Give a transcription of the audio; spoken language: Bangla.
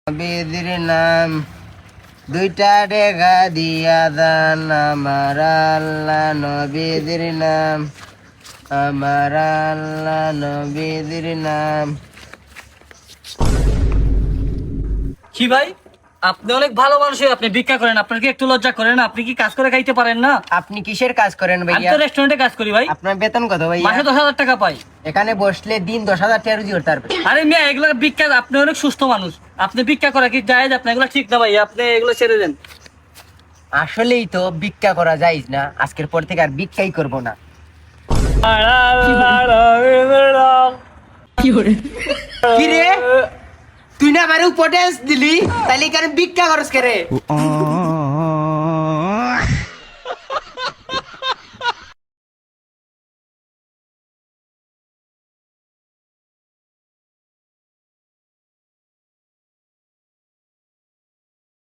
নবীদের নাম দুইটা রেখা দিয়া দান আমার আল্লাহ নবীদের নাম আমার আল্লাহ নবীদের নাম। কি ভাই, আপনি অনেক ভালো মানুষ, আপনি ভিক্ষা করেন, আপনার কি একটু লজ্জা করেন? আপনি কি কাজ করে খাইতে পারেন না? আপনি কিসের কাজ করেন আমি ভাইয়া? তো রেস্টুরেন্টে কাজ করি ভাই, আপনার বেতন কত ভাইয়া? মাসে 10,000 টাকা পাই। এখানে বসলে দিন 10,000 টাকা রুজি করতে পারবে। আরে মিয়া, এগুলো ভিক্ষা, আপনি অনেক সুস্থ মানুষ, আপনি ভিক্ষা করা কি জায়েজ? আপনি এগুলো ঠিক না ভাই, আপনি এগুলো ছেড়ে দেন। আসলেই তো ভিক্ষা করা যায় না, আজকের পর থেকে আর ভিক্ষাই করব না। কি রে, তুই না আমারে উপদেশ দিলি, তাইলে কেন ভিক্ষা করস কে রে?